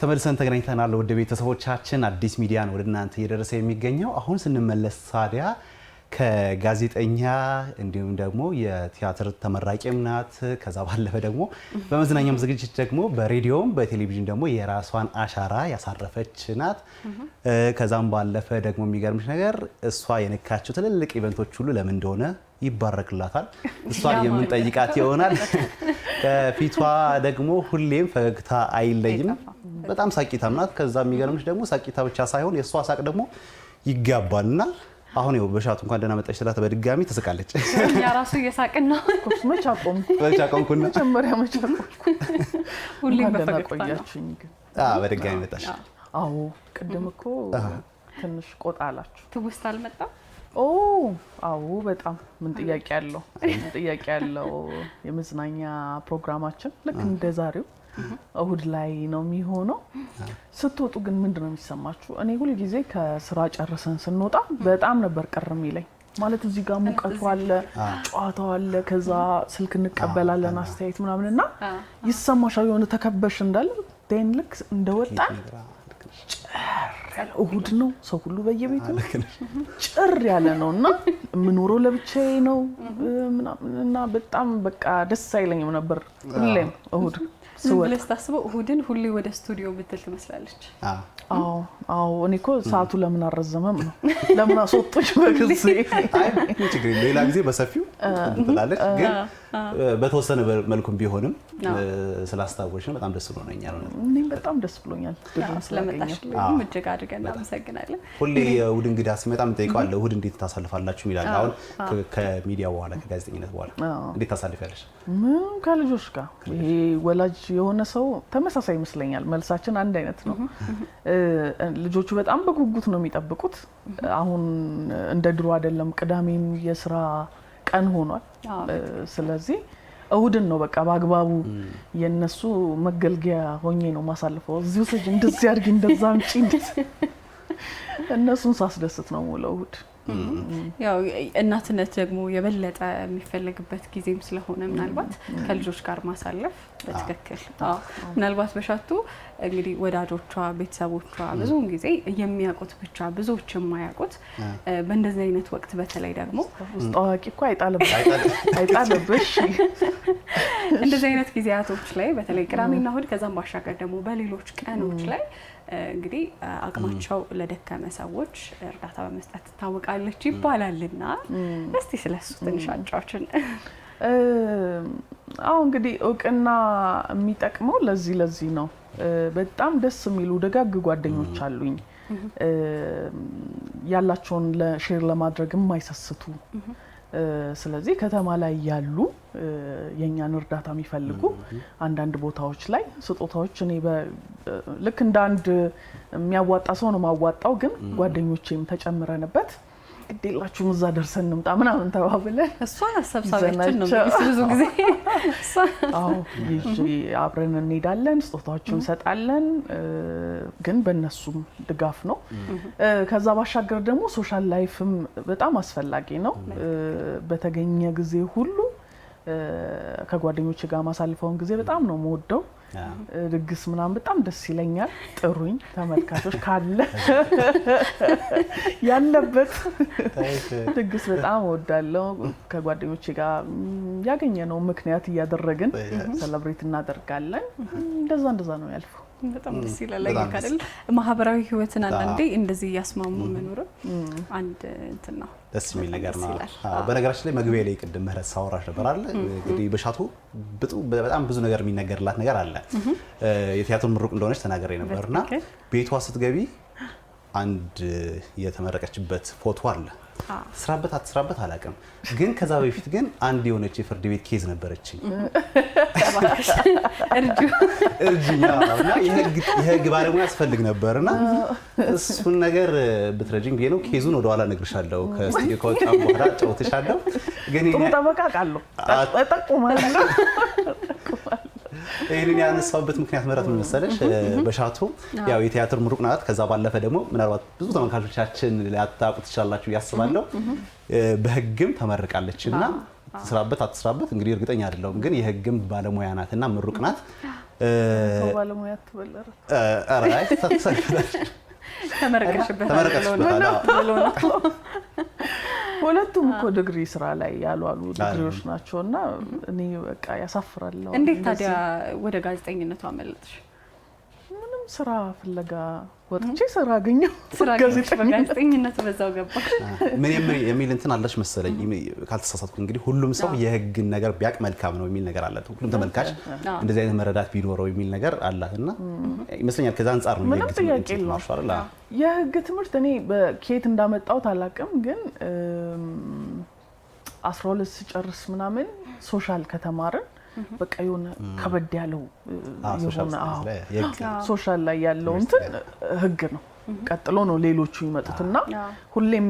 ተመልሰን ተገናኝተናል ወደ ቤተሰቦቻችን አዲስ ሚዲያ ነው ወደ እናንተ እየደረሰ የሚገኘው አሁን ስንመለስ ታዲያ ከጋዜጠኛ እንዲሁም ደግሞ የቲያትር ተመራቂም ናት ከዛ ባለፈ ደግሞ በመዝናኛም ዝግጅት ደግሞ በሬዲዮም በቴሌቪዥን ደግሞ የራሷን አሻራ ያሳረፈች ናት ከዛም ባለፈ ደግሞ የሚገርምሽ ነገር እሷ የነካቸው ትልልቅ ኢቨንቶች ሁሉ ለምን እንደሆነ ይባረክላታል እሷን የምንጠይቃት ይሆናል ከፊቷ ደግሞ ሁሌም ፈገግታ አይለይም በጣም ሳቂታም ናት ከዛ የሚገርምሽ ደግሞ ሳቂታ ብቻ ሳይሆን የሷ ሳቅ ደግሞ ይጋባልና አሁን ይው በሻቱ እንኳን ደህና መጣሽ ስላት በድጋሚ ተስቃለች ያ ራሱ እየሳቅን ነው መቻቆምኩና መጀመሪያ መቻቆምኩ ሁሌም በፈገግታ በድጋሚ መጣሽ አዎ ቅድም እኮ ትንሽ ቆጣ አላችሁ ትውስታ አልመጣም አዎ በጣም ምን ጥያቄ ያለው የመዝናኛ ፕሮግራማችን ልክ እንደዛሬው እሁድ ላይ ነው የሚሆነው ስትወጡ ግን ምንድነው የሚሰማችሁ እኔ ሁሉ ጊዜ ከስራ ጨርሰን ስንወጣ በጣም ነበር ቀርም ይለኝ ማለት እዚህ ጋር ሙቀቱ አለ ጨዋታው አለ ከዛ ስልክ እንቀበላለን አስተያየት ምናምንና ይሰማሻል የሆነ ተከበሽ እንዳለ ልክ እንደወጣ እሁድ ነው ሰው ሁሉ በየቤቱ ጭር ያለ ነውና ምኖረው ለብቻዬ ነው እና በጣም በቃ ደስ አይለኝም ነበር ሁሌም እሁድ ስለዚህ ታስበው እሁድን ሁሌ ወደ ስቱዲዮ ብትል ትመስላለች አዎ እኔ እኮ ሰዓቱ ለምን አረዘመም ነው ለምን አስወጥሽ በግልጽ አይ ችግር ሌላ ጊዜ በሰፊው ትላለች ግን በተወሰነ መልኩም ቢሆንም ስላስታወሽን በጣም ደስ ብሎኛል ነው እኔ በጣም ደስ ብሎኛል ስለመጣሽልኝ እጅግ አድርገን እናመሰግናለን ሁሌ እሁድ እንግዳ ሲመጣ እንጠይቀዋለን እሁድ እንዴት ታሳልፋላችሁ ይላል አሁን ከሚዲያው በኋላ ከጋዜጠኝነት በኋላ እንዴት ታሳልፊያለሽ ከልጆች ጋር ይሄ ወላጅ የሆነ ሰው ተመሳሳይ ይመስለኛል መልሳችን አንድ አይነት ነው ልጆቹ በጣም በጉጉት ነው የሚጠብቁት አሁን እንደ ድሮ አይደለም ቅዳሜም የስራ ቀን ሆኗል ስለዚህ እሁድን ነው በቃ በአግባቡ የነሱ መገልገያ ሆኜ ነው ማሳልፈው እዚሁ ሰጅ እንደዚህ አድርጊ እንደዛ አምጪ እነሱን ሳስደስት ነው ለእሁድ ያው እናትነት ደግሞ የበለጠ የሚፈልግበት ጊዜም ስለሆነ ምናልባት ከልጆች ጋር ማሳለፍ በትክክል ምናልባት በሻቱ እንግዲህ ወዳጆቿ ቤተሰቦቿ ብዙውን ጊዜ የሚያውቁት ብቻ ብዙዎች የማያውቁት በእንደዚህ አይነት ወቅት በተለይ ደግሞ ታዋቂ እኮ አይጣለብሽ እንደዚህ አይነት ጊዜያቶች ላይ በተለይ ቅዳሜና እሁድ ከዛም ባሻገር ደግሞ በሌሎች ቀኖች ላይ እንግዲህ አቅማቸው ለደከመ ሰዎች እርዳታ በመስጠት ታወቃለች ይባላልና እስቲ ስለሱ ትንሽ አጫውችን እንግዲህ እውቅና የሚጠቅመው ለዚህ ነው በጣም ደስ የሚሉ ደጋግ ጓደኞች አሉኝ ያላቸውን ለሼር ለማድረግ የማይሰስቱ ስለዚህ ከተማ ላይ ያሉ የኛን እርዳታ የሚፈልጉ አንዳንድ ቦታዎች ላይ ስጦታዎች እኔ ልክ እንደ አንድ የሚያዋጣ ሰው ነው ማዋጣው ግን ጓደኞቼም ተጨምረንበት ግዴላችሁም እዛ ደርሰን እንምጣ ምናምን ተባብለን እሷን አሰብሳቢያችን ነው ብዙ ጊዜ ይጂ አብረን እንሄዳለን ስጦታዎችን እንሰጣለን ግን በእነሱም ድጋፍ ነው ከዛ ባሻገር ደግሞ ሶሻል ላይፍም በጣም አስፈላጊ ነው በተገኘ ጊዜ ሁሉ ከጓደኞቼ ጋር ማሳልፈውን ጊዜ በጣም ነው የምወደው ድግስ ምናምን በጣም ደስ ይለኛል ጥሩኝ ተመልካቾች ካለ ያለበት ድግስ በጣም እወዳለሁ ከጓደኞቼ ጋር ያገኘነው ምክንያት እያደረግን ሴሌብሬት እናደርጋለን እንደዛ ነው ያልፈው በጣም ደስ ይላል አይደል ማህበራዊ ህይወትን አንዴ እንደዚህ ያስማሙ መኖር አንድ እንትን ነው ደስ የሚል ነገር ነው በነገራችን ላይ መግቢያ ላይ ቅድም ምህረት ሳወራሽ ነበር አይደል እንግዲህ በሻቱ በጣም ብዙ ነገር የሚነገርላት ነገር አለ የቲያትር ምሩቅ እንደሆነች ተናገረ ነበርና ቤቷ ስትገቢ አንድ የተመረቀችበት ፎቶ አለ ስራበት አትስራበት አላቀም ግን ከዛ በፊት ግን አንድ የሆነች የፍርድ ቤት ኬዝ ነበረችኝ እርጅኛና የህግ ባለሙያ ያስፈልግ ነበርና እሱን ነገር ብትረጂኝ ብዬ ነው ኬዙን ወደ ኋላ ነግርሻለሁ ከስቱዲዮ ከወጣሁ በኋላ ጫውትሻለሁ ግን ጥሩ ተበቃቃለሁ ተጠቁማለሁ ይሄንን ያነሳውበት ምክንያት ምህረት ምን መሰለሽ በሻቱ ያው የቲያትር ምሩቅ ናት ከዛ ባለፈ ደግሞ ምናልባት ብዙ ተመልካቾቻችን ሊያጣቁት ይችላልላችሁ ያስባለሁ በህግም ተመርቃለችና ትስራበት አትስራበት እንግዲህ እርግጠኛ አይደለሁም ግን የህግም ባለሙያ ናትና ምሩቅ ናት ሰው ባለሙያ ተበለረ አራይ ተመረቀሽበት ብሎ ነው። ሁለቱም እኮ ዲግሪ ስራ ላይ ያሉ ዲግሪዎች ናቸውና እኔ በቃ ያሳፍራል። እንዴት ታዲያ ወደ ጋዜጠኝነቱ አመለጥሽ? ምንም ስራ ፍለጋ ወጥቼ ስራ አገኘሁ። ጋዜጠኝነቱ በዛው ገባ። ምን የሚል እንትን አለሽ መሰለኝ ካልተሳሳትኩ እንግዲህ ሁሉም ሰው የህግን ነገር ቢያቅ መልካም ነው የሚል ነገር አለ። ሁሉም ተመልካች እንደዚህ አይነት መረዳት ቢኖረው የሚል ነገር አላትና ይመስለኛል ከዛ አንፃር ነው የህግ ትምህርት ማሻሻል። የህግ ትምህርት እኔ በኬት እንዳመጣው ታላቅም ግን 12 ሲጨርስ ምናምን ሶሻል ከተማርን በቃ የሆነ ከበድ ያለው የሆነ ሶሻል ላይ ያለው እንትን ህግ ነው። ቀጥሎ ነው ሌሎቹ ይመጡትና ሁሌም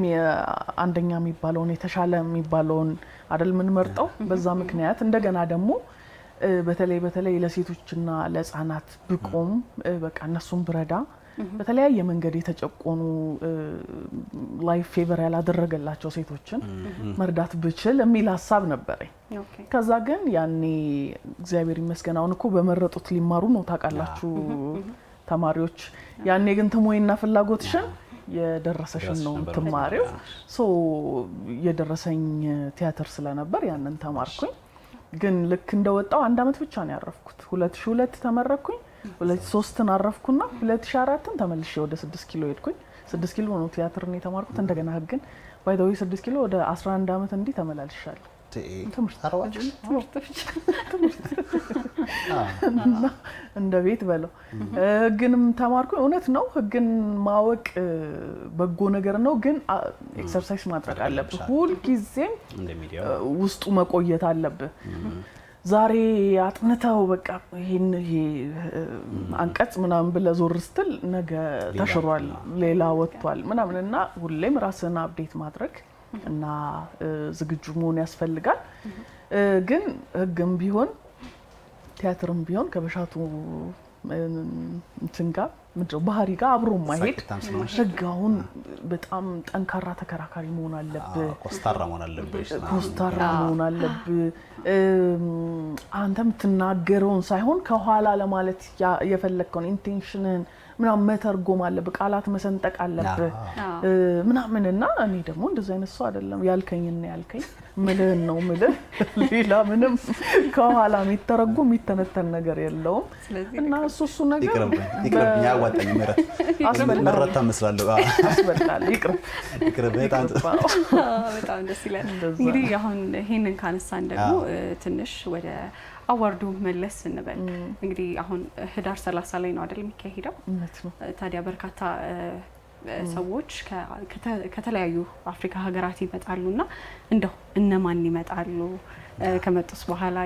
አንደኛ የሚባለውን የተሻለ የሚባለውን አይደል ምን መርጠው በዛ ምክንያት እንደገና ደግሞ በተለይ ለሴቶችና ለህፃናት ብቆም በቃ እነሱን ብረዳ በተለያየ መንገድ የተጨቆኑ ላይፍ ፌቨር ያላደረገላቸው ሴቶችን መርዳት ብችል የሚል ሐሳብ ነበረኝ። ከዛ ግን ያኔ እግዚአብሔር ይመስገን አሁን እኮ በመረጡት ሊማሩ ነው ታውቃላችሁ ተማሪዎች። ያኔ ግን ትሞይና ፍላጎትሽን የደረሰሽን ነው ተማሪው ሶ የደረሰኝ ቲያትር ስለነበር ያንን ተማርኩኝ። ግን ልክ እንደወጣው አንድ አመት ብቻ ነው ያረፍኩት። 2002 ተመረኩኝ። 2003 አረፍኩና 2004 ተመልሼ ወደ 6 ኪሎ ሄድኩኝ። 6 ኪሎ ነው ቲያትር ነው የተማርኩት። እንደገና ህግን ባይ ዘ ዌይ 6 ኪሎ ወደ 11 አመት እንዲ ተመላልሻለሁ። እንደ ቤት በለው ህግንም ተማርኩኝ። እውነት ነው ህግን ማወቅ በጎ ነገር ነው፣ ግን ኤክሰርሳይዝ ማድረግ አለብህ። ሁሉ ጊዜም ውስጡ መቆየት አለብህ። ዛሬ አጥንተው በቃ ይሄ አንቀጽ ምናምን ብለ ዞር ስትል ነገ ተሽሯል ሌላ ወጥቷል ምናምንና ሁሌም ራስን አፕዴት ማድረግ እና ዝግጁ መሆን ያስፈልጋል። ግን ህግም ቢሆን ቲያትርም ቢሆን ከበሻቱ እንተንጋ ምድር ባህሪ ጋር አብሮ ማይሄድ ህጋውን በጣም ጠንካራ ተከራካሪ መሆን አለበት። ኮስታራ መሆን አለበት። አንተም ትናገረውን ሳይሆን ከኋላ ለማለት የፈለከውን ኢንቴንሽንን ምናምን መተርጎም አለበት። ቃላት መሰንጠቅ አለበት ምናምንና እኔ ደግሞ እንደዛ አይነት ሰው አይደለም። ያልከኝና ያልከኝ ምልህን ነው ምልህ ሌላ ምንም ከኋላ የሚተረጎም የሚተነተን ነገር የለውም። እና እሱ ነገር ይቅርብኝ ያዋጣኝ መረታ መስላለሁ አስበላል ይቅርብ በጣም ደስ ይላል። እንግዲህ አሁን ይሄንን ካነሳን ደግሞ ትንሽ ወደ አዋርዱ መለስ እንበል። እንግዲህ አሁን ህዳር 30 ላይ ነው አይደል የሚካሄደው? ታዲያ በርካታ ሰዎች ከተለያዩ አፍሪካ ሀገራት ይመጣሉና እንደው እነማን ይመጣሉ? ከመጡስ በኋላ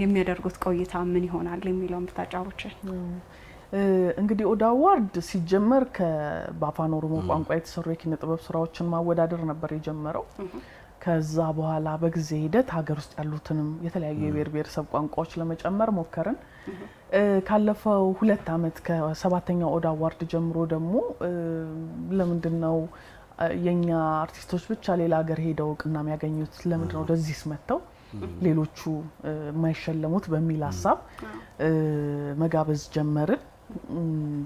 የሚያደርጉት ቆይታ ምን ይሆናል የሚለውን ብታጫውችን። እንግዲህ ኦዳ አዋርድ ሲጀመር በአፋን ኦሮሞ ቋንቋ የተሰሩ የኪነ ጥበብ ስራዎችን ማወዳደር ነበር የጀመረው። ከዛ በኋላ በጊዜ ሂደት ሀገር ውስጥ ያሉትንም የተለያዩ የብሔር ብሔረሰብ ቋንቋዎች ለመጨመር ሞከርን። ካለፈው 2 አመት ከ7ኛው ኦዳ አዋርድ ጀምሮ ደግሞ ለምንድነው የኛ አርቲስቶች ብቻ ሌላ ሀገር ሄደው እውቅና የሚያገኙት? ለምንድነው ወደዚህስ መተው ሌሎቹ የማይሸለሙት በሚል ሐሳብ መጋበዝ ጀመርን።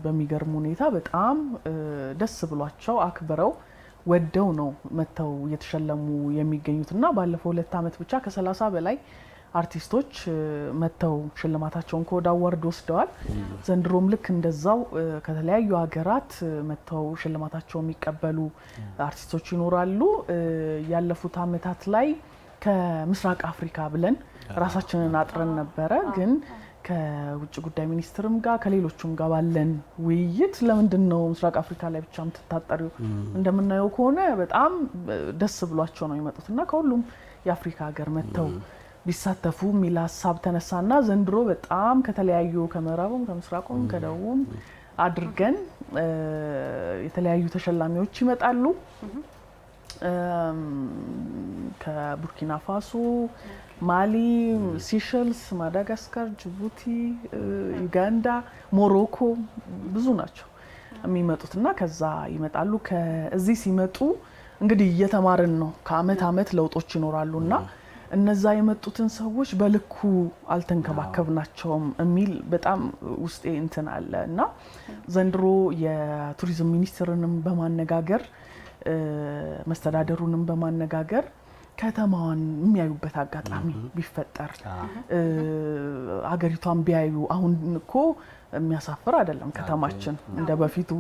በሚገርም ሁኔታ በጣም ደስ ብሏቸው አክብረው ወደው ነው መተው እየተሸለሙ የሚገኙትና ባለፈው 2 አመት ብቻ ከ30 በላይ አርቲስቶች መተው ሽልማታቸውን ከኦዳ አዋርድ ወስደዋል። ዘንድሮም ልክ እንደዛው ከተለያዩ ሀገራት መተው ሽልማታቸውን የሚቀበሉ አርቲስቶች ይኖራሉ። ያለፉት አመታት ላይ ከምስራቅ አፍሪካ ብለን ራሳችንን አጥረን ነበረ። ግን ከውጭ ጉዳይ ሚኒስትርም ጋር ከሌሎችም ጋር ባለን ውይይት ለምንድነው ምስራቅ አፍሪካ ላይ ብቻ የምትታጠሪው? እንደምናየው ከሆነ በጣም ደስ ብሏቸው ነው የመጡትና ከሁሉም የአፍሪካ ሀገር መተው ቢሳተፉ ሚል ሐሳብ ተነሳና ዘንድሮ በጣም ከተለያዩ ከምዕራቡም ከምስራቁም ከደቡብም አድርገን የተለያዩ ተሸላሚዎች ይመጣሉ። ከቡርኪና ፋሶ፣ ማሊ፣ ሲሸልስ፣ ማዳጋስካር፣ ጅቡቲ፣ ዩጋንዳ፣ ሞሮኮ ብዙ ናቸው የሚመጡትና ከዛ ይመጣሉ። ከዚህ ሲመጡ እንግዲህ እየተማርን ነው። ከአመት አመት ለውጦች ይኖራሉና እነዛ የመጡትን ሰዎች በልኩ አልተንከባከብናቸውም የሚል በጣም ውስጤ እንትን አለ እና ዘንድሮ የቱሪዝም ሚኒስትርንም በማነጋገር መስተዳደሩንም በማነጋገር ከተማዋን የሚያዩበት አጋጣሚ ቢፈጠር ሀገሪቷን ቢያዩ አሁን እኮ የሚያሳፍር አይደለም ከተማችን እንደ በፊቱ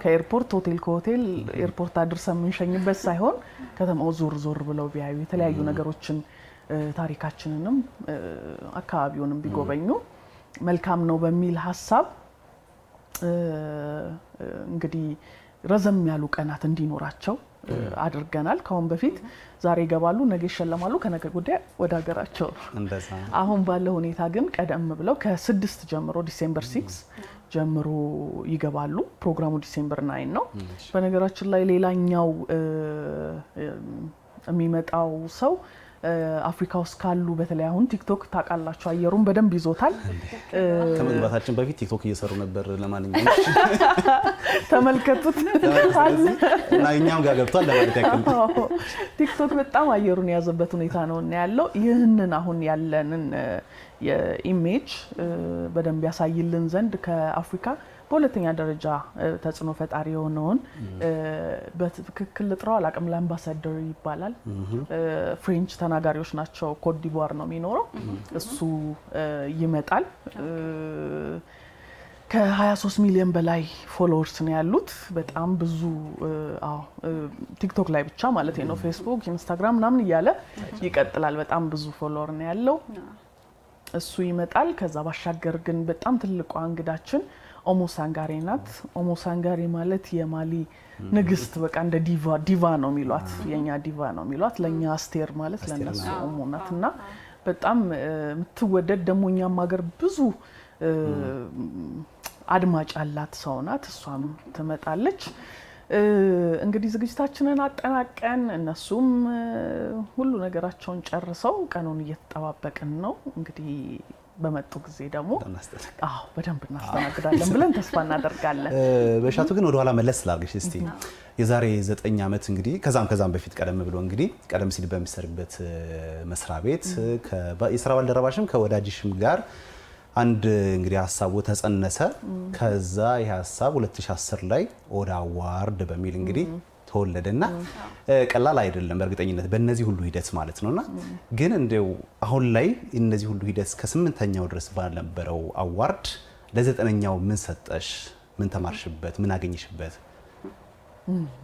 ከኤርፖርት ሆቴል ከሆቴል ኤርፖርት አድርሰን የምንሸኝበት ሳይሆን ከተማው ዞር ዞር ብለው ቢያዩ የተለያዩ ነገሮችን ታሪካችንንም አካባቢውንም ቢጎበኙ መልካም ነው በሚል ሐሳብ እንግዲህ ረዘም ያሉ ቀናት እንዲኖራቸው አድርገናል። ካሁን በፊት ዛሬ ይገባሉ ነገ ይሸለማሉ ከነገ ወዲያ ወደ ሀገራቸው እንደዛ አሁን ባለው ሁኔታ ግን ቀደም ብለው ከ6 ጀምሮ ዲሴምበር 6 ጀምሮ ይገባሉ። ፕሮግራሙ ዲሴምበር 9 ነው። በነገራችን ላይ ሌላኛው የሚመጣው ሰው አፍሪካ ውስጥ ካሉ በተለይ አሁን ቲክቶክ ታውቃላችሁ አየሩን በደንብ ይዞታል። ከመግባታችን በፊት ቲክቶክ እየሰሩ ነበር። ለማንኛውም ተመልከቱት እና እኛም ጋር ገብቷል ለማለት ያክል ቲክቶክ በጣም አየሩን የያዘበት ሁኔታ ነው እና ያለው ይህንን አሁን ያለንን የኢሜጅ በደንብ ያሳይልን ዘንድ ከአፍሪካ በሁለተኛ ደረጃ ተጽዕኖ ፈጣሪ የሆነውን በትክክል ልጥራው አላቅም ለአምባሳደር ይባላል ፍሬንች ተናጋሪዎች ናቸው ኮት ዲቯር ነው የሚኖረው እሱ ይመጣል ከ23 ሚሊዮን በላይ ፎሎወርስ ነው ያሉት በጣም ብዙ ቲክቶክ ላይ ብቻ ማለት ነው ፌስቡክ ኢንስታግራም ምናምን እያለ ይቀጥላል በጣም ብዙ ፎሎወር ነው ያለው እሱ ይመጣል ከዛ ባሻገር ግን በጣም ትልቁ እንግዳችን ኦሞ ሳንጋሬ ናት ኦሞ ሳንጋሬ ማለት የማሊ ንግስት በቃ እንደ ዲቫ ነው የሚሏት የኛ ዲቫ ነው የሚሏት ለኛ አስቴር ማለት ለነሱ ኦሞ ናትና በጣም የምትወደድ ደሞኛም ሀገር ብዙ አድማጭ አላት ሰው ናት እሷም ትመጣለች እንግዲህ ዝግጅታችንን አጠናቀን እነሱም ሁሉ ነገራቸውን ጨርሰው ቀኑን እየተጠባበቅን ነው እንግዲህ በመጡ ጊዜ ደግሞ በደንብ እናስተናግዳለን ብለን ተስፋ እናደርጋለን በሻቱ ግን ወደ ኋላ መለስ ላርግሽ እስቲ የዛሬ 9 አመት እንግዲህ ከዛም በፊት ቀደም ብሎ እንግዲህ ቀደም ሲል በሚሰርበት መስሪያ ቤት የሥራ ባልደረባሽም ከወዳጅሽም ጋር አንድ እንግዲህ ሐሳቡ ተጸነሰ ከዛ ይሄ ሐሳብ 2010 ላይ ኦዳ አዋርድ በሚል እንግዲህ ተወለደና ቀላል አይደለም በእርግጠኝነት በእነዚህ ሁሉ ሂደት ማለት ነውና ግን እንደው አሁን ላይ እነዚህ ሁሉ ሂደት ከ8ኛው ድረስ ባልነበረው አዋርድ ለ9ኛው ምን ሰጠሽ ምን ተማርሽበት ምን አገኘሽበት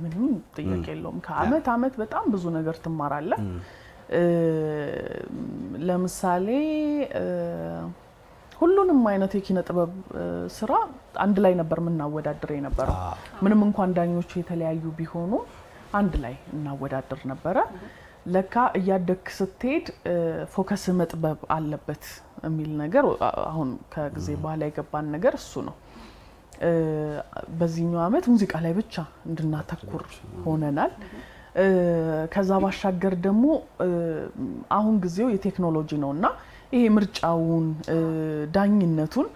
ምንም ጥያቄ የለውም ከአመት አመት በጣም ብዙ ነገር ትማራለህ ለምሳሌ ሁሉንም አይነት የኪነ ጥበብ ስራ አንድ ላይ ነበር ምናወዳድር የነበረው ምንም እንኳን ዳኞቹ የተለያዩ ቢሆኑ አንድ ላይ እናወዳድር ነበረ ለካ እያደክ ስትሄድ ፎከስ መጥበብ አለበት የሚል ነገር አሁን ከጊዜ በኋላ የገባን ነገር እሱ ነው በዚህኛው አመት ሙዚቃ ላይ ብቻ እንድናተኩር ሆነናል ከዛ ባሻገር ደግሞ አሁን ጊዜው የቴክኖሎጂ ነውና ይሄ ምርጫውን ዳኝነቱን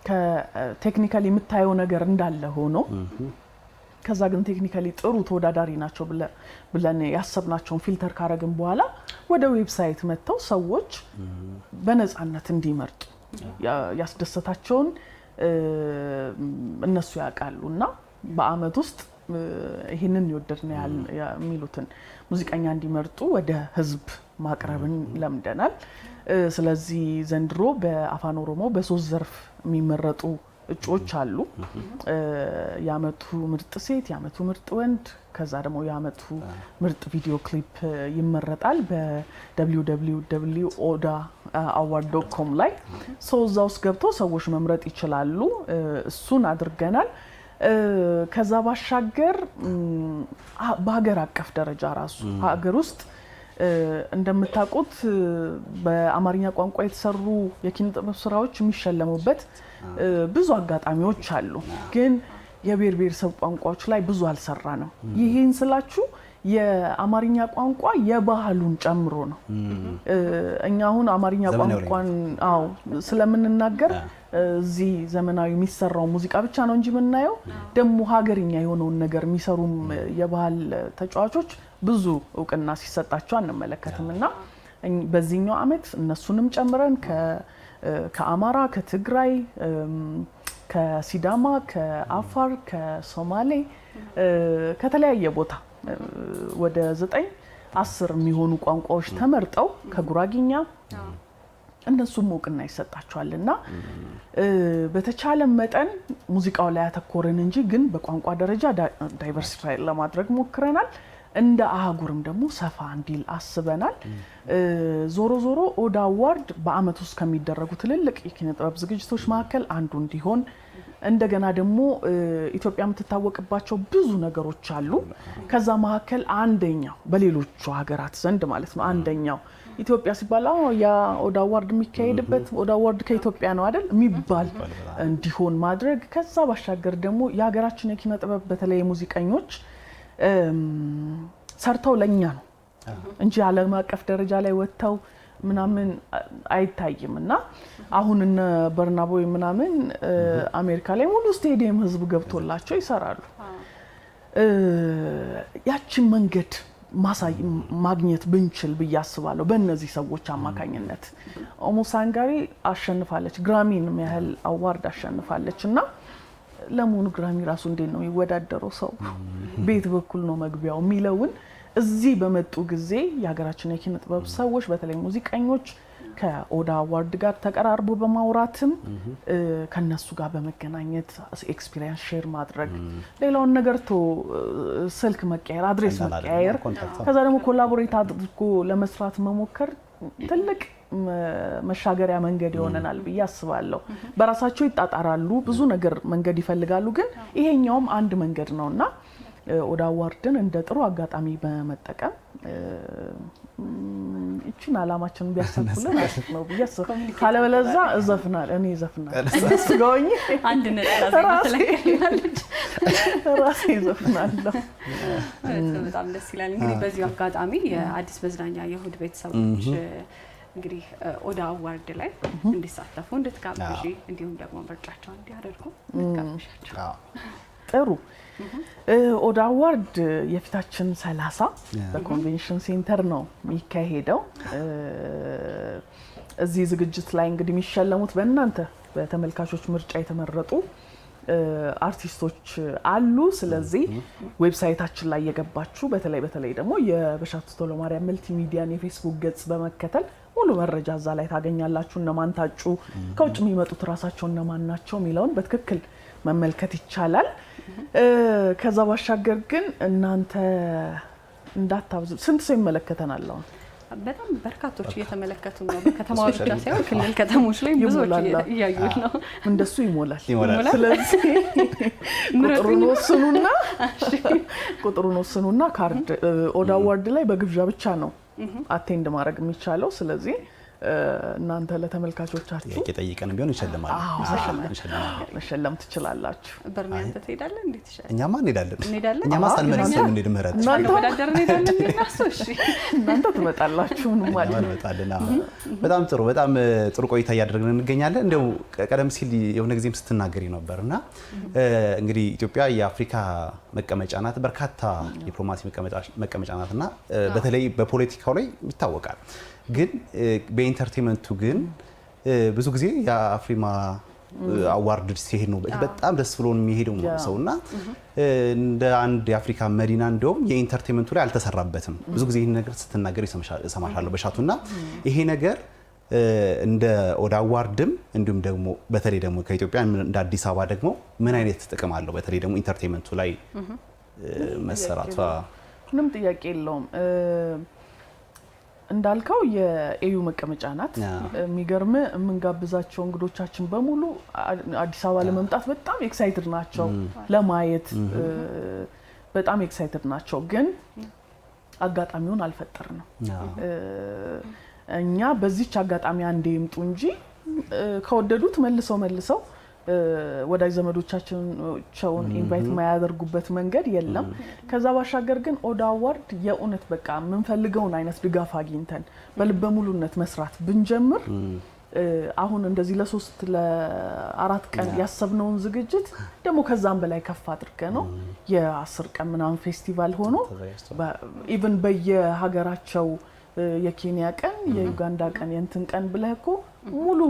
ከቴክኒካሊ የምታየው ነገር እንዳለ ሆኖ ከዛ ግን ቴክኒካሊ ጥሩ ተወዳዳሪ ናቸው ብለን ያሰብናቸውን ፊልተር ካረግን በኋላ ወደ ዌብሳይት መጥተው ሰዎች በነፃነት እንዲመርጡ ያስደሰታቸውን እነሱ ያውቃሉና በአመት ውስጥ ይሄንን ይወደድና የሚሉትን ሙዚቀኛ እንዲመርጡ ወደ ህዝብ ማቅረብን ለምደናል ስለዚህ ዘንድሮ በአፋን ኦሮሞ በሶስት ዘርፍ የሚመረጡ እጩዎች አሉ ያመቱ ምርጥ ሴት ያመቱ ምርጥ ወንድ ከዛ ደግሞ ያመቱ ምርጥ ቪዲዮ ክሊፕ ይመረጣል በwww.odaaward.com ላይ እዛውስ ገብተው ሰዎች መምረጥ ይችላሉ እሱን አድርገናል ከዛ ባሻገር በሀገር አቀፍ ደረጃ ራሱ ሀገር ውስጥ እንደምታውቁት በአማርኛ ቋንቋ የተሰሩ የኪነ ጥበብ ስራዎች የሚሸለሙበት ብዙ አጋጣሚዎች አሉ ግን የብሔር ብሔረሰብ ቋንቋዎች ላይ ብዙ አልሰራንም ይሄን ስላችሁ የአማርኛ ቋንቋ የባህሉን ጨምሮ ነው እኛ አሁን አማርኛ ቋንቋን ስለምንናገር እዚህ ዘመናዊ የሚሰራው ሙዚቃ ብቻ ነው እንጂ ምናየው ደሞ ሀገርኛ የሆነውን ነገር የሚሰሩም የባህል ተጫዋቾች ብዙ እውቅና ሲሰጣቸው አንመለከትምና በዚህኛው አመት እነሱንም ጨምረን ከአማራ፣ ከትግራይ፣ ከሲዳማ፣ ከአፋር፣ ከሶማሌ ከተለያየ ቦታ ወደ 9-10 የሚሆኑ ቋንቋዎች ተመርጠው ከጉራጊኛ እነሱም እውቅና ይሰጣቸዋልና በተቻለ መጠን ሙዚቃው ላይ ያተኮረን እንጂ ግን በቋንቋ ደረጃ ዳይቨርሲፋይ ለማድረግ ሞክረናል። እንደ አህጉርም ደግሞ ሰፋ እንዲል አስበናል። ዞሮ ዞሮ ኦዳ አዋርድ በአመት ውስጥ ከሚደረጉ ትልልቅ የኪነ ጥበብ ዝግጅቶች መካከል አንዱ እንዲሆን እንደገና ደግሞ ኢትዮጵያ የምትታወቅባቸው ብዙ ነገሮች አሉ። ከዛ መካከል አንደኛው በሌሎቹ ሀገራት ዘንድ ማለት ነው አንደኛው ኢትዮጵያ ሲባል ያ ኦዳ አዋርድ የሚካሄድበት ኦዳ አዋርድ ከኢትዮጵያ ነው አይደል የሚባል እንዲሆን ማድረግ ከዛ ባሻገር ደግሞ የሀገራችን የኪነ ጥበብ በተለይ ሙዚቀኞች ሰርተው ለኛ ነው እንጂ ዓለም አቀፍ ደረጃ ላይ ወጥተው ምናምን አይታይምና አሁን እነ በርናቦይ ምናምን አሜሪካ ላይ ሙሉ ስቴዲየም ህዝብ ገብቶላቸው ይሰራሉ። ያቺን መንገድ ማግኘት ብንችል በያስባለው በእነዚህ ሰዎች አማካኝነት ኦሞሳንጋሪ አሸንፋለች፣ ግራሚን ያህል አዋርድ አሸንፋለችና ለሙኑ ግራሚ ራሱ እንዴት ነው ይወዳደረው ሰው ቤት በኩል ነው መግቢያው የሚለውን እዚህ በመጡ ጊዜ የሀገራችን የኪነ ጥበብ ሰዎች በተለይ ሙዚቀኞች ከኦዳ አዋርድ ጋር ተቀራርቦ በማውራትም ከነሱ ጋር በመገናኘት ኤክስፒሪየንስ ሼር ማድረግ ሌላውን ነገር ስልክ መቀየር አድሬስ መቀየር ከዛ ደግሞ ኮላቦሬት አድርጎ ለመስራት መሞከር ትልቅ መሻገሪያ መንገድ ይሆነናል ብዬ አስባለሁ። በራሳቸው ይጣጣራሉ፣ ብዙ ነገር መንገድ ይፈልጋሉ፣ ግን ይሄኛውም አንድ መንገድ ነውና ኦዳ አዋርድን እንደ ጥሩ አጋጣሚ በመጠቀም እቺን አላማችን ቢያሳኩልን አሪፍ ነው ብዬ አስባለሁ። ካለበለዚያ እኔ እዘፍናለሁ ስጋውኝ አንድ ነጥላ ስለከለለች ራሴ እዘፍናለሁ። በጣም ደስ ይላል። እንግዲህ በዚህ አጋጣሚ የአዲስ መዝናኛ የእሁድ ቤተሰቦች እንግዲህ ኦዳ አዋርድ ላይ እንዲሳተፉ እንድትጋብዢ እንዲሁም ደግሞ ምርጫቸውን እንዲያደርጉ እንድትጋብዣቸው። ጥሩ። ኦዳ አዋርድ የፊታችን 30 በኮንቬንሽን ሴንተር ነው የሚካሄደው። እዚህ ዝግጅት ላይ እንግዲህ የሚሸለሙት በእናንተ በተመልካቾች ምርጫ የተመረጡ አርቲስቶች አሉ። ስለዚህ ዌብሳይታችን ላይ የገባችሁ በተለይ ደግሞ የበሻቱ ቶሎማርያም መልቲ ሚዲያን የፌስቡክ ገጽ በመከተል ሙሉ መረጃ እዛ ላይ ታገኛላችሁ። እነማን ታጩ፣ ከውጭ የሚመጡት ራሳቸው እነማን ናቸው የሚለውን በትክክል መመልከት ይቻላል። ከዛ ባሻገር ግን እናንተ እንዳታብዙ። ስንት ሰው ይመለከተናል አሁን? በጣም በርካቶች እየተመለከቱ ነው። በከተማዎች ብቻ ሳይሆን ክልል ከተሞች ላይ ብዙዎች እያዩ ነው። እንደሱ ይሞላል። ስለዚህ ቁጥሩን ወስኑና ካርድ ኦዳ አዋርድ ላይ በግብዣ ብቻ ነው አቴንድ ማድረግ የሚቻለው። ስለዚህ እናንተ ለተመልካቾቻችሁ ጠይቀን ቢሆን ይሸልማል መሸለም ትችላላችሁ። በርናንተ ትሄዳለህ? እንዴት ይሻላል? እኛማ እንሄዳለን። እኛማ ሳንመልሰን እንሄድ ምህረት እናንተ ወዳደር እንሄዳለን እናሱ። እሺ እናንተ ትመጣላችሁ ማለት ነው። በጣም ጥሩ ቆይታ እያደረግን እንገኛለን። እንደው ቀደም ሲል የሆነ ጊዜም ስትናገሪ ነበርና እንግዲህ ኢትዮጵያ የአፍሪካ መቀመጫ ናት፣ በርካታ ዲፕሎማሲ መቀመጫ ናትና በተለይ በፖለቲካው ላይ ይታወቃል። ግን በኢንተርቴይንመንቱ ግን ብዙ ጊዜ የአፍሪማ አዋርድ ሲሄድ ነው በጣም ደስ ብሎን የሚሄደው ሰውና እንደ አንድ የአፍሪካ መዲና እንደውም የኢንተርቴይንመንቱ ላይ አልተሰራበትም። ብዙ ጊዜ ይሄን ነገር ስትናገር ይሰማሻለሁ በሻቱና ይሄ ነገር እንደ ኦዳ አዋርድም እንዲሁም ደግሞ በተለይ ደግሞ ከኢትዮጵያ እንደ አዲስ አበባ ደግሞ ምን አይነት ጥቅም አለው? በተለይ ደግሞ ኢንተርቴይንመንቱ ላይ መሰራቷ ምንም ጥያቄ የለውም። እንዳልከው የኤዩ መቀመጫ ናት። የሚገርም የምንጋብዛቸው እንግዶቻችን በሙሉ አዲስ አበባ ለመምጣት በጣም ኤክሳይትድ ናቸው፣ ለማየት በጣም ኤክሳይትድ ናቸው። ግን አጋጣሚውን አልፈጠርንም። እኛ በዚች አጋጣሚ አንዴ ይምጡ እንጂ ከወደዱት መልሰው ወዳጅ ዘመዶቻቸውን ኢንቫይት ማያደርጉበት መንገድ የለም። ከዛ ባሻገር ግን ኦዳ አዋርድ የእውነት በቃ የምንፈልገውን አይነት ድጋፍ አግኝተን በልበ ሙሉነት መስራት ብንጀምር አሁን እንደዚህ ለ3-4 ቀን ያሰብነውን ዝግጅት ደግሞ ከዛም በላይ ከፍ አድርገ ነው የ10 ቀን ምናምን ፌስቲቫል ሆኖ ኢቭን በየሀገራቸው የኬንያ ቀን የዩጋንዳ ቀን የእንትን ቀን ብለህ እኮ ሙሉ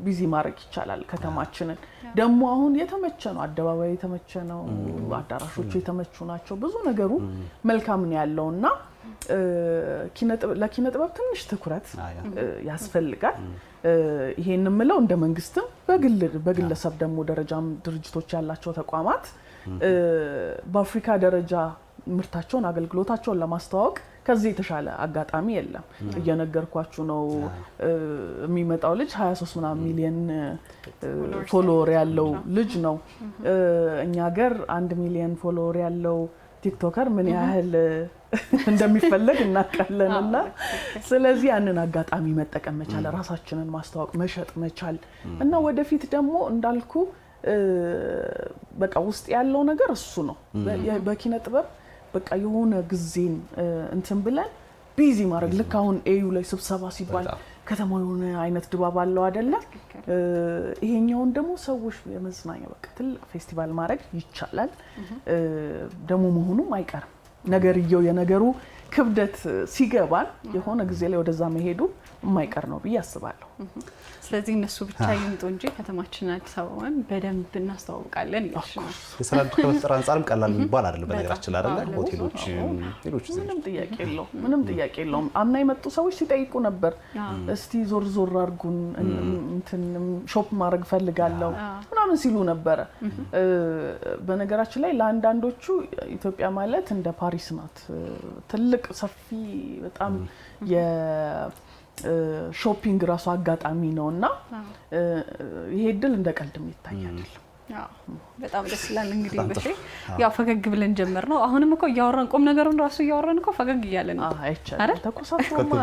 ቢዚ ማድረግ ይቻላል ከተማችንን። ደግሞ አሁን የተመቸ ነው፣ አደባባይ የተመቸ ነው፣ አዳራሾቹ የተመቹ ናቸው። ብዙ ነገሩ መልካም ነው ያለውና ለኪነ ጥበብ ትንሽ ትኩረት ያስፈልጋል። ይሄን የምለው እንደ መንግስትም በግለሰብ ደግሞ ደረጃም ድርጅቶች ያላቸው ተቋማት በአፍሪካ ደረጃ ምርታቸውን አገልግሎታቸውን ለማስተዋወቅ ከዚህ የተሻለ አጋጣሚ የለም። እየነገርኳችሁ ነው። የሚመጣው ልጅ 23 ሚሊዮን ፎሎወር ያለው ልጅ ነው። እኛ ሀገር 1 ሚሊዮን ፎሎወር ያለው ቲክቶከር ምን ያህል እንደሚፈልግ እናውቃለንና ስለዚህ ያንን አጋጣሚ መጠቀም መቻል፣ ራሳችንን ማስተዋወቅ መሸጥ መቻል እና ወደፊት ደግሞ እንዳልኩ በቃ ውስጥ ያለው ነገር እሱ ነው። በኪነ ጥበብ በቃ የሆነ ጊዜን እንትን ብለን ቢዚ ማድረግ ልክ አሁን ኤዩ ላይ ስብሰባ ሲባል ከተማው የሆነ አይነት ድባብ አለው አይደለ? ይሄኛውን ደግሞ ሰዎች የመዝናኛ በቃ ትልቅ ፌስቲቫል ማድረግ ይቻላል። ደግሞ መሆኑም አይቀርም። ነገርየው የነገሩ ክብደት ሲገባን የሆነ ጊዜ ላይ ወደዛ መሄዱ የማይቀር ነው ብዬ አስባለሁ። ስለዚህ እነሱ ብቻ ይምጡ እንጂ ከተማችን አዲስ አበባን በደንብ እናስተዋውቃለን ይላል። የስራ ዕድል ከመፍጠር አንጻርም ቀላል የሚባል አይደለም በነገራችን ላይ አይደለ? ሆቴሎች ሌሎች ምንም ጥያቄ የለውም። አምና የመጡ ሰዎች ሲጠይቁ ነበር፣ እስቲ ዞር ዞር አድርጉን እንትን ሾፕ ማድረግ ፈልጋለሁ ምናምን ሲሉ ነበረ። በነገራችን ላይ ለአንዳንዶቹ ኢትዮጵያ ማለት እንደ ፓሪስ ናት። ትልቅ ሰፊ በጣም ሾፒንግ ራሱ አጋጣሚ ነውና ይሄ ድል እንደ ቀልድም ይታያል። በጣም ደስ ይላል። እንግዲህ በሺ ያው ፈገግ ብለን ጀመር ነው። አሁንም እኮ እያወራን ቁም ነገሩን ራሱ እያወራን እኮ ፈገግ እያለን ነው አይቻልም። ተኮሳተማ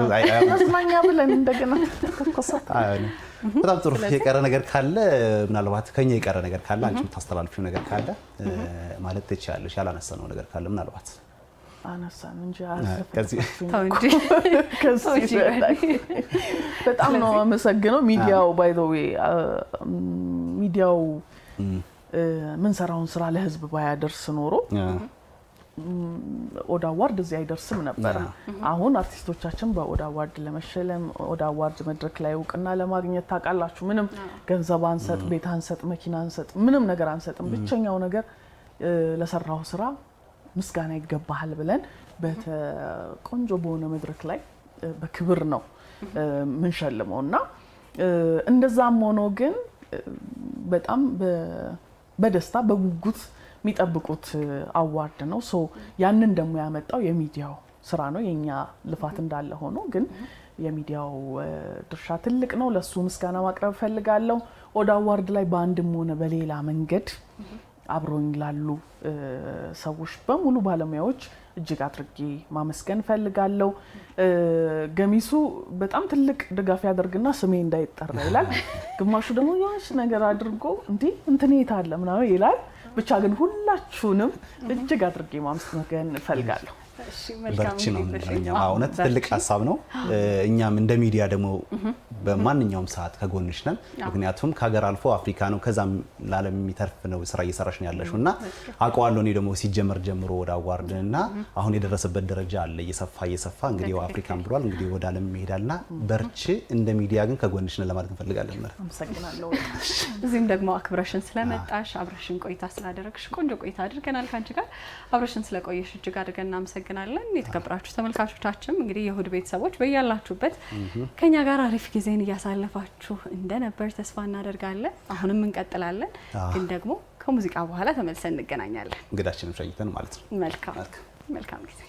መዝናኛ ብለን እንደገና ተኮሳተ። በጣም ጥሩ። የቀረ ነገር ካለ ምናልባት ከኛ የቀረ ነገር ካለ አንቺ የምታስተላልፊው ነገር ካለ ማለት ትችያለሽ። ያላነሳነው ነገር ካለ ምናልባት አነሳን እንጂ በጣም ነው አመሰግነው። ሚዲያው ባይ ዘ ዌይ ሚዲያው ምን ሰራውን ስራ ለህዝብ ባያደርስ ኖሮ ኦዳ አዋርድ እዚህ አይደርስም ነበር። አሁን አርቲስቶቻችን በኦዳ አዋርድ ለመሸለም ኦዳ አዋርድ መድረክ ላይ እውቅና ለማግኘት ታውቃላችሁ፣ ምንም ገንዘብ አንሰጥ፣ ቤት አንሰጥ፣ መኪና አንሰጥ፣ ምንም ነገር አንሰጥም። ብቸኛው ነገር ለሰራው ስራ ምስጋና ይገባሃል ብለን በቆንጆ በሆነ መድረክ ላይ በክብር ነው ምን ሸልመውና እንደዛም ሆኖ ግን በጣም በደስታ በጉጉት የሚጠብቁት አዋርድ ነው። ሶ ያንን ደግሞ ያመጣው የሚዲያው ስራ ነው። የኛ ልፋት እንዳለ ሆኖ ግን የሚዲያው ድርሻ ትልቅ ነው። ለሱ ምስጋና ማቅረብ ፈልጋለሁ። ኦዳ አዋርድ ላይ በአንድም ሆነ በሌላ መንገድ አብሮኝ ላሉ ሰዎች በሙሉ ባለሙያዎች እጅግ አድርጌ ማመስገን ፈልጋለሁ። ገሚሱ በጣም ትልቅ ድጋፍ ያደርግና ስሜ እንዳይጠራ ይላል። ግማሹ ደግሞ የሆነች ነገር አድርጎ እንዴ እንትን የታለ ምናምን ይላል። ብቻ ግን ሁላችሁንም እጅግ አድርጌ ማመስገን ፈልጋለሁ። በርቺ ነው የምንለው። እውነት ትልቅ ሀሳብ ነው። እኛም እንደ ሚዲያ ደግሞ በማንኛውም ሰዓት ከጎንሽ ነን። ምክንያቱም ከሀገር አልፎ አፍሪካ ነው ከዛም ለዓለም የሚተርፍ ነው ስራ እየሰራሽ ነው ያለሽው እና አውቀዋለሁ። እኔ ደግሞ ሲጀመር ጀምሮ ወደ አዋርድ እና አሁን የደረሰበት ደረጃ አለ እየሰፋ እንግዲህ አፍሪካን ብሏል እንግዲህ ወደ ዓለም ይሄዳልና በርቺ። እንደ ሚዲያ ግን ከጎንሽ ነን ለማለት እንፈልጋለን። አመሰግናለሁ። እዚህም ደግሞ አክብረሽን ስለመጣሽ አብረሽን ቆይታ ስላደረግሽ ቆንጆ ቆይታ አድርገናል። ካንቺ ጋር አብረሽን ስለቆየሽ እጅግ አድርገን እናመሰግናለን። የተከበራችሁ ተመልካቾቻችን እንግዲህ የእሁድ ቤተሰቦች በያላችሁበት ከኛ ጋር አሪፍ ጊዜን እያሳለፋችሁ እንደነበር ተስፋ እናደርጋለን። አሁንም እንቀጥላለን፣ ግን ደግሞ ከሙዚቃ በኋላ ተመልሰን እንገናኛለን። እንግዳችንን ሸኝተን ማለት ነው። መልካም ጊዜ